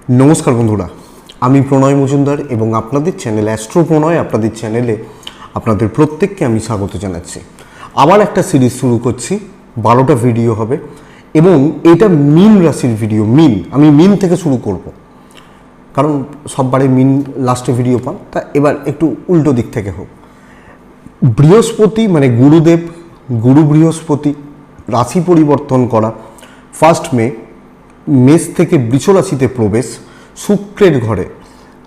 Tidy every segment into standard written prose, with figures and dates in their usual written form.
নমস্কার বন্ধুরা, আমি প্রণয় মজুমদার এবং আপনাদের চ্যানেল অ্যাস্ট্রো প্রণয় আপনাদের চ্যানেলে আপনাদের প্রত্যেককে আমি স্বাগত জানাচ্ছি। আবার একটা সিরিজ শুরু করছি, 12টা ভিডিও হবে এবং এটা মীন রাশির ভিডিও। আমি মিন থেকে শুরু করব, কারণ সববারে মিন লাস্টে ভিডিও পান, তা এবার একটু উল্টো দিক থেকে হোক। বৃহস্পতি মানে গুরুদেব, গুরু বৃহস্পতি রাশি পরিবর্তন করা 1 মে, মেষ থেকে বৃষ রাশিতে প্রবেশ, শুক্রের ঘরে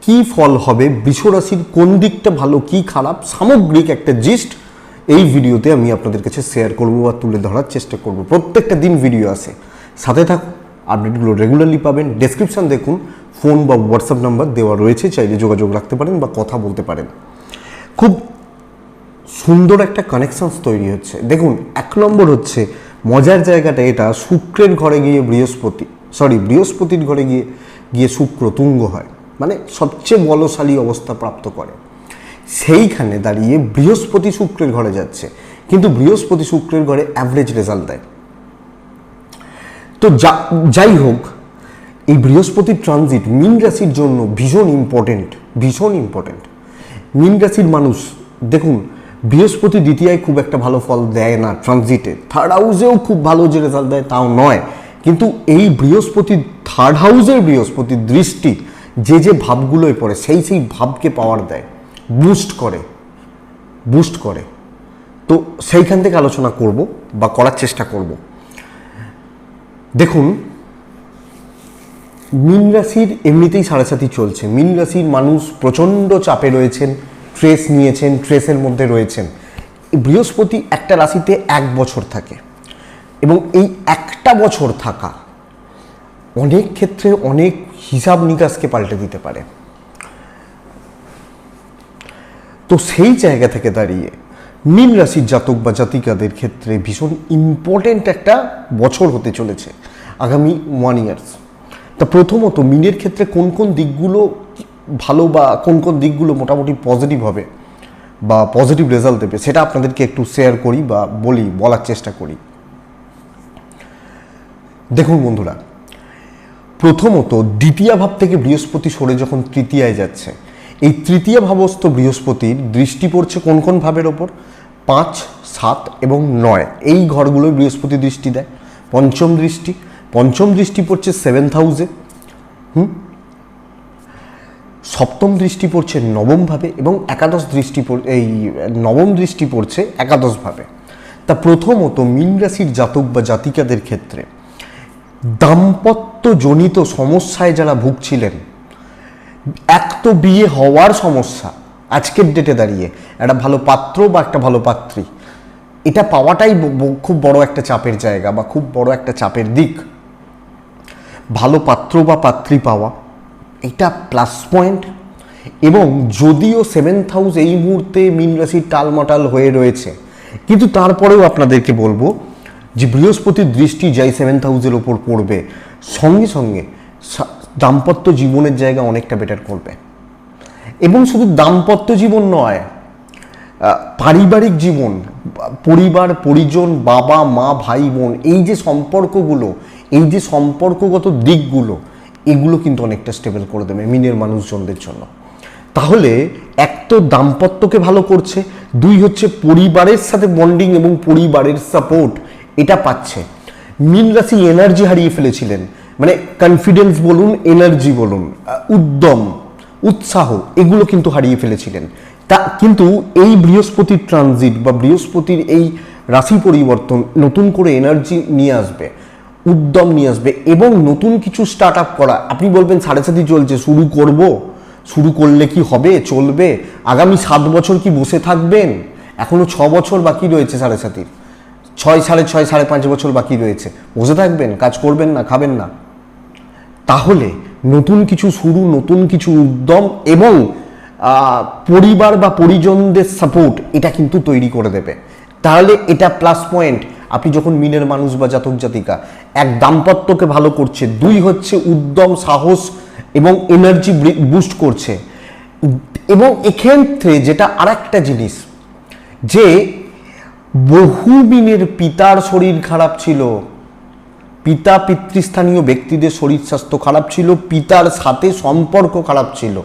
কি ফল হবে, বৃষ রাশির কোন দিকটা ভালো কি খারাপ, সামগ্রিক একটা জিস্ট এই ভিডিওতে আমি আপনাদের কাছে শেয়ার করব বা তুলে ধরার চেষ্টা করব। প্রত্যেকটা দিন ভিডিও আসে, সাথে থাকুন, আপডেটগুলো রেগুলারলি পাবেন। ডেসক্রিপশন দেখুন, ফোন বা হোয়াটসঅ্যাপ নাম্বার দেওয়া রয়েছে, চাইলে যোগাযোগ রাখতে পারেন বা কথা বলতে পারেন। খুব সুন্দর একটা কানেকশনস তৈরি হচ্ছে। দেখুন, 1 নম্বর হচ্ছে মজার জায়গাটা, এটা শুক্রের ঘরে গিয়ে বৃহস্পতির ঘরে গিয়ে শুক্র তুঙ্গ হয়, মানে সবচেয়ে বলশালী অবস্থা প্রাপ্ত করে। সেইখানে দাঁড়িয়ে বৃহস্পতি শুক্রের ঘরে যাচ্ছে, কিন্তু বৃহস্পতি শুক্রের ঘরে অ্যাভারেজ রেজাল্ট দেয়। তো যাই হোক, এই বৃহস্পতির ট্রানজিট মীন রাশির জন্য ভীষণ ইম্পর্টেন্ট। মীন রাশির মানুষ দেখুন, বৃহস্পতি দ্বিতীয়ায় খুব একটা ভালো ফল দেয় না ট্রানজিটে, 3rd হাউসেও খুব ভালো যে রেজাল্ট দেয় তাও নয়, কিন্তু এই বৃহস্পতি 3rd হাউসের বৃহস্পতির দৃষ্টি যে ভাবগুলোয় পড়ে সেই ভাবকে পাওয়ার দেয়, বুস্ট করে। তো সেইখান থেকে আলোচনা করব বা করার চেষ্টা করব। দেখুন, মীন রাশির এমনিতেই 7.5 চলছে। মীন রাশির মানুষ প্রচণ্ড চাপে রয়েছেন, স্ট্রেস নিয়েছেন, স্ট্রেসের মধ্যে রয়েছেন। বৃহস্পতি একটা রাশিতে 1 বছর থাকে এবং এই একটা বছর থাকা অনেক ক্ষেত্রে অনেক হিসাব নিকাশকে পাল্টে দিতে পারে। তো সেই জায়গা থেকে দাঁড়িয়ে মীন রাশির জাতক বা জাতিকাদের ক্ষেত্রে ভীষণ ইম্পর্টেন্ট একটা বছর হতে চলেছে আগামী 1 ইয়ার্স। তা প্রথমত মীনের ক্ষেত্রে কোন কোন দিকগুলো ভালো বা কোন কোন দিকগুলো মোটামুটি পজিটিভ হবে বা পজিটিভ রেজাল্ট দেবে, সেটা আপনাদেরকে একটু শেয়ার করি বা বলার চেষ্টা করি। দেখুন বন্ধুরা, প্রথমত দ্বিতীয় ভাব থেকে বৃহস্পতি সরে যখন তৃতীয়ায় যাচ্ছে, এই তৃতীয় ভাবস্থ বৃহস্পতির দৃষ্টি পড়ছে কোন কোন ভাবের ওপর? 5, 7 এবং 9 এই ঘরগুলোয় বৃহস্পতি দৃষ্টি দেয়। পঞ্চম দৃষ্টি পড়ছে 7th হাউসে, সপ্তম দৃষ্টি পড়ছে 9ম ভাবে এবং নবম দৃষ্টি পড়ছে 11th ভাবে। তা প্রথমত মীন রাশির জাতক বা জাতিকাদের ক্ষেত্রে দাম্পত্যজনিত সমস্যায় যারা ভুগছিলেন, এক তো বিয়ে হওয়ার সমস্যা, আজকের ডেটে দাঁড়িয়ে একটা ভালো পাত্র বা একটা ভালো পাত্রী এটা পাওয়াটাই খুব বড় একটা চাপের জায়গা বা খুব বড় একটা চাপের দিক। ভালো পাত্র বা পাত্রী পাওয়া এটা প্লাস পয়েন্ট। এবং যদিও 7th হাউস এই মুহূর্তে মীন রাশির টালমাটাল হয়ে রয়েছে, কিন্তু তারপরেও আপনাদেরকে বলবো যে বৃহস্পতির দৃষ্টি যাই 7th হাউসের ওপর পড়বে, সঙ্গে সঙ্গে দাম্পত্য জীবনের জায়গা অনেকটা বেটার করবে। এবং শুধু দাম্পত্য জীবন নয়, পারিবারিক জীবন, পরিবার পরিজন, বাবা মা ভাই বোন, এই যে সম্পর্কগুলো, এই যে সম্পর্কগত দিকগুলো, এগুলো কিন্তু অনেকটা স্টেবল করে দেবে মীনের মানুষজনদের জন্য। তাহলে এক তো দাম্পত্যকে ভালো করছে, 2 হচ্ছে পরিবারের সাথে বন্ডিং এবং পরিবারের সাপোর্ট এটা পাচ্ছে। মীন রাশি এনার্জি হারিয়ে ফেলেছিলেন, মানে কনফিডেন্স বলুন, এনার্জি বলুন, উদ্যম, উৎসাহ, এগুলো কিন্তু হারিয়ে ফেলেছিলেন। তা কিন্তু এই বৃহস্পতির ট্রানজিট বা বৃহস্পতির এই রাশি পরিবর্তন নতুন করে এনার্জি নিয়ে আসবে, উদ্যম নিয়ে আসবে এবং নতুন কিছু স্টার্ট আপ করা। আপনি বলবেন 7.5 চলছে, শুরু করলে কি হবে, চলবে? আগামী 7 বছর কি বসে থাকবেন? এখনো 6 বছর বাকি রয়েছে 7.5, 6, 6.5, 5.5 বছর বাকি রয়েছে। বসে থাকবেন, কাজ করবেন না, খাবেন না? তাহলে নতুন কিছু শুরু, নতুন কিছু উদ্যম এবং পরিবার বা পরিজনদের সাপোর্ট এটা কিন্তু তৈরি করে দেবে। তাহলে এটা প্লাস পয়েন্ট। আপনি যখন মীনের মানুষ বা জাতক জাতিকা, এক দাম্পত্যকে ভালো করছে, 2 হচ্ছে উদ্যম, সাহস এবং এনার্জি বুস্ট করছে। এবং এক্ষেত্রে যেটা আরেকটা জিনিস, যে বহু মীনের পিতার শরীর খারাপ ছিল, পিতা পিতৃস্থানীয় ব্যক্তিদের শরীর স্বাস্থ্য খারাপ ছিল, পিতার সাথে সম্পর্ক খারাপ ছিল,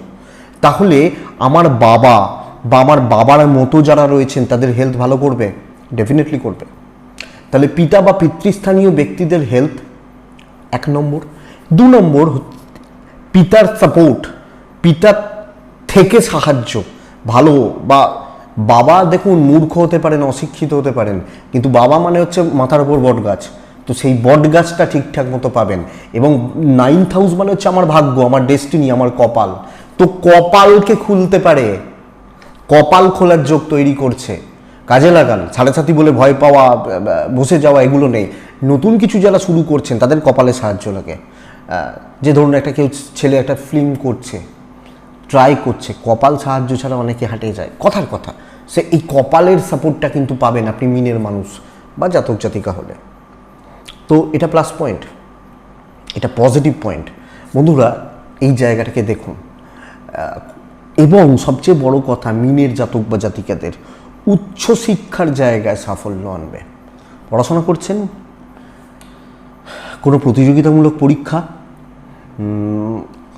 তাহলে আমার বাবা বা আমার বাবার মতো যারা রয়েছেন তাদের হেলথ ভালো করবে? ডেফিনেটলি করবে। তাহলে পিতা বা পিতৃস্থানীয় ব্যক্তিদের হেলথ 1 নম্বর। 2 নম্বর, পিতার সাপোর্ট, পিতার থেকে সাহায্য ভালো। বা বাবা দেখুন মূর্খ হতে পারেন, অশিক্ষিত হতে পারেন, কিন্তু বাবা মানে হচ্ছে মাথার উপর বট গাছ, তো সেই বট গাছটা ঠিকঠাক মতো পাবেন। এবং 9th হাউস মানে হচ্ছে আমার ভাগ্য, আমার ডেস্টিনি, আমার কপাল। তো কপালকে খুলতে পারে, কপাল খোলার যোগ তৈরি করছে, কাজে লাগান। 7.5 বলে ভয় পাওয়া, বসে যাওয়া এগুলো নেই। নতুন কিছু যারা শুরু করছেন তাদের কপালে সাহায্য লাগে। যে ধরুন একটা কেউ ছেলে একটা ফিল্ম করছে, ট্রাই করছে, কপাল সাহায্য ছাড়া অনেকে হাঁটে যায়, কথার কথা। সে এই কপালের সাপোর্টটা কিন্তু পাবেন আপনি মিনের মানুষ বা জাতক জাতিকা হলে। তো এটা প্লাস পয়েন্ট, এটা পজিটিভ পয়েন্ট। বন্ধুরা এই জায়গাটাকে দেখুন। এবং সবচেয়ে বড় কথা, মিনের জাতক বা জাতিকাদের উচ্চশিক্ষার জায়গায় সাফল্য আনবে। পড়াশোনা করছেন, কোনো প্রতিযোগিতামূলক পরীক্ষা,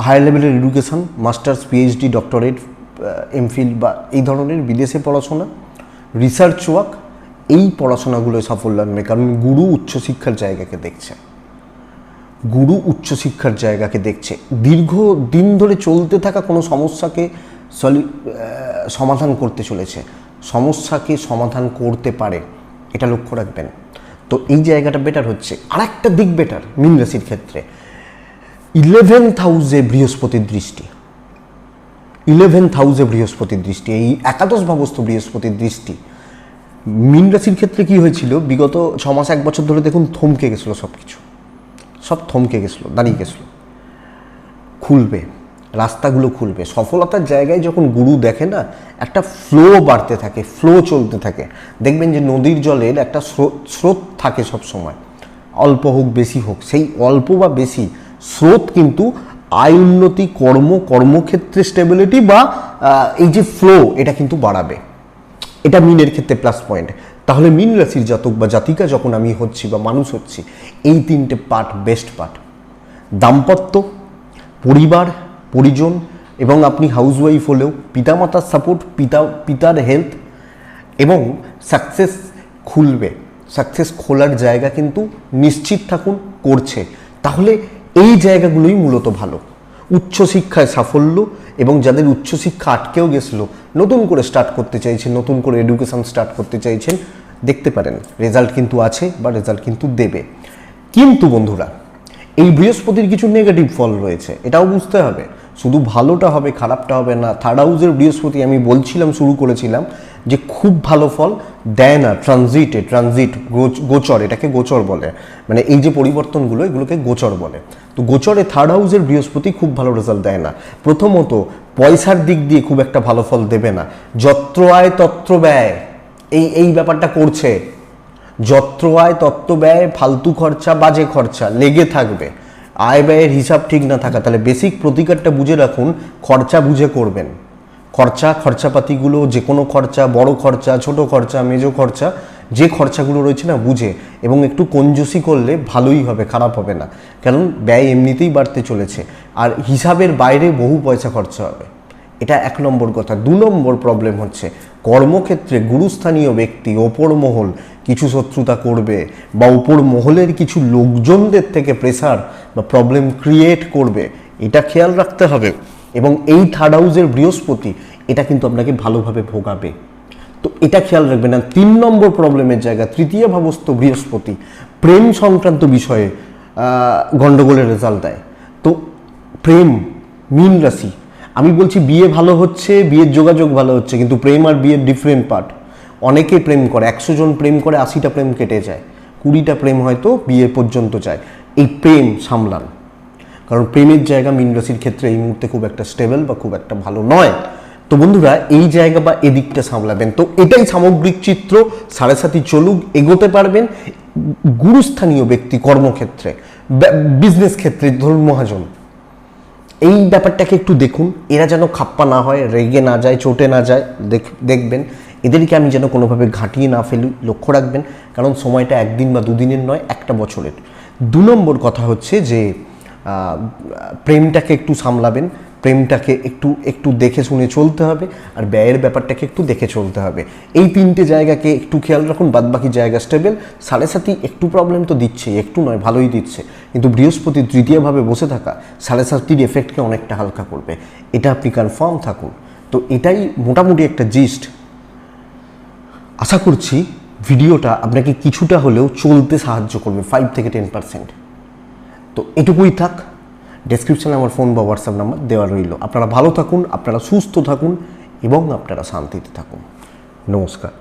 হায়ার লেভেলের education, masters, PhD, doctorate, MPhil বা এই ধরনের বিদেশে পড়াশোনা, রিসার্চ ওয়ার্ক, এই পড়াশোনাগুলোয় সাফল্য আনবে। কারণ গুরু উচ্চশিক্ষার জায়গাকে দেখছে, গুরু উচ্চশিক্ষার জায়গাকে দেখছে। দীর্ঘদিন ধরে চলতে থাকা কোনো সমস্যাকে সমাধান করতে চলেছে, সমস্যাকে সমাধান করতে পারে, এটা লক্ষ্য রাখবেন। তো এই জায়গাটা বেটার হচ্ছে। আর একটা দিক বেটার মীন রাশির ক্ষেত্রে, 11th হাউসে বৃহস্পতির দৃষ্টি, 11th হাউসে বৃহস্পতির দৃষ্টি, এই একাদশ ভাবস্থ বৃহস্পতির দৃষ্টি। মীন রাশির ক্ষেত্রে কি হয়েছিল বিগত 6 মাস 1 বছর ধরে দেখুন থমকে গেছিলো, সব কিছু সব থমকে গেছিলো, দাঁড়িয়ে গেছিলো। খুলবে, রাস্তাগুলো খুলবে। সফলতার জায়গায় যখন গুরু দেখে না, একটা ফ্লো বাড়তে থাকে, ফ্লো চলতে থাকে। দেখবেন যে নদীর জলের একটা স্রোত থাকে সব সময়, অল্প হোক বেশি হোক, সেই অল্প বা বেশি স্রোত কিন্তু আয় উন্নতি, কর্মক্ষেত্রে স্টেবিলিটি বা এই যে ফ্লো, এটা কিন্তু বাড়াবে। এটা মিনের ক্ষেত্রে প্লাস পয়েন্ট। তাহলে মীন রাশির জাতক বা জাতিকা যখন আমি হচ্ছি বা মানুষ হচ্ছি, এই 3টে পার্ট বেস্ট পার্ট। দাম্পত্য, পরিবার, পরিজন, এবং আপনি হাউসওয়াইফ হলেও পিতামাতার সাপোর্ট, পিতার হেলথ, এবং সাকসেস খুলবে। সাকসেস খোলার জায়গা কিন্তু নিশ্চিত থাকুন করছে। তাহলে এই জায়গাগুলোই মূলত ভালো। উচ্চশিক্ষায় সাফল্য, এবং যাদের উচ্চশিক্ষা আটকেও গেছিলো, নতুন করে স্টার্ট করতে চাইছেন, নতুন করে এডুকেশন স্টার্ট করতে চাইছেন, দেখতে পারেন রেজাল্ট কিন্তু আছে বা রেজাল্ট কিন্তু দেবে। কিন্তু বন্ধুরা এই বৃহস্পতির কিছু নেগেটিভ ফল রয়েছে, এটাও বুঝতে হবে। শুধু ভালোটা হবে, খারাপটা হবে না। 3rd হাউসের বৃহস্পতি আমি বলছিলাম, শুরু করেছিলাম যে খুব ভালো ফল দেয় না। ট্রানজিট, গোচর, এটাকে গোচর বলে। মানে এই যে পরিবর্তনগুলো, এগুলোকে গোচর বলে। তো গোচরে 3rd হাউসের বৃহস্পতি খুব ভালো রেজাল্ট দেয় না। প্রথমত পয়সার দিক দিয়ে খুব একটা ভালো ফল দেবে না। যত্র আয় তত্র ব্যয়, এই ব্যাপারটা করছে। যত্র আয় তত্ত্ব ব্যয়, ফালতু খরচা, বাজে খরচা লেগে থাকবে। আয় ব্যয়ের হিসাব ঠিক না থাকা, তাহলে বেসিক প্রতিকারটা বুঝে রাখুন, খরচা বুঝে করবেন। খরচাপাতিগুলো, যে কোনো খরচা, বড় খরচা, ছোট খরচা, মেজো খরচা, যে খরচাগুলো রয়েছে না বুঝে, এবং একটু কঞ্জুসি করলে ভালোই হবে, খারাপ হবে না। কারণ ব্যয় এমনিতেই বাড়তে চলেছে, আর হিসাবের বাইরে বহু পয়সা খরচা হবে। এটা 1 নম্বর কথা। 2 নম্বর প্রবলেম হচ্ছে কর্মক্ষেত্রে গুরুস্থানীয় ব্যক্তি, ওপর মহল কিছু শত্রুতা করবে, বা ওপর মহলের কিছু লোকজনদের থেকে প্রেসার বা প্রবলেম ক্রিয়েট করবে, এটা খেয়াল রাখতে হবে। এবং এই 3rd হাউসের বৃহস্পতি এটা কিন্তু আপনাকে ভালোভাবে ভোগাবে, তো এটা খেয়াল রাখবেন। না 3 নম্বর প্রবলেমের জায়গা, 3য় ভাবস্থ বৃহস্পতি প্রেম সংক্রান্ত বিষয়ে গন্ডগোলের রেজাল্ট দেয়। তো প্রেম, মীন রাশি, আমি বলছি বিয়ে ভালো হচ্ছে, বিয়ের যোগাযোগ ভালো হচ্ছে, কিন্তু প্রেম আর বিয়ের ডিফারেন্ট পার্ট। অনেকে প্রেম করে, 100 জন প্রেম করে, 80টা প্রেম কেটে যায়, 20টা প্রেম হয়তো বিয়ে পর্যন্ত যায়। এই প্রেম সামলান, কারণ প্রেমের জায়গা মীন রাশির ক্ষেত্রে এই মুহূর্তে খুব একটা স্টেবল বা খুব একটা ভালো নয়। তো বন্ধুরা এই জায়গা বা এদিকটা সামলাবেন। তো এটাই সামগ্রিক চিত্র। 7.5 চলুক, এগোতে পারবেন। গুরুস্থানীয় ব্যক্তি কর্মক্ষেত্রে, বিজনেস ক্ষেত্রে, ধরুন মহাজন, এই ব্যাপারটাকে একটু দেখুন, এরা যেন খাপ্পা না হয়, রেগে না যায়, চটে না যায়, দেখবেন এদেরকে আমি যেন কোনোভাবে ঘাঁটিয়ে না ফেলি, লক্ষ্য রাখবেন। কারণ সময়টা 1 দিন বা 2 দিনের নয়, 1টা বছরের। 2 নম্বর কথা হচ্ছে যে প্রেমটাকে একটু সামলাবেন, প্রেমটাকে একটু একটু দেখে শুনে চলতে হবে, আর ব্যয়ের ব্যাপারটাকে একটু দেখে চলতে হবে। এই 3টে জায়গাকে একটু খেয়াল রাখুন, বাদবাকি জায়গা স্টেবল। 7.5 একটু প্রবলেম তো দিচ্ছেই, একটু নয় ভালোই দিচ্ছে, কিন্তু বৃহস্পতি তৃতীয়ভাবে বসে থাকা 7.5 এফেক্টকে অনেকটা হালকা করবে, এটা আপনি কনফার্ম থাকুন। তো এটাই মোটামুটি একটা জিস্ট। আশা করছি ভিডিওটা আপনাকে কিছুটা হলেও চলতে সাহায্য করবে, 5 থেকে 10%। তো এটুকুই থাক। ডেসক্রিপশনে আমার ফোন বা হোয়াটসঅ্যাপ নাম্বার দেওয়া রইল। আপনারা ভালো থাকুন, আপনারা সুস্থ থাকুন এবং আপনারা শান্তিতে থাকুন। নমস্কার।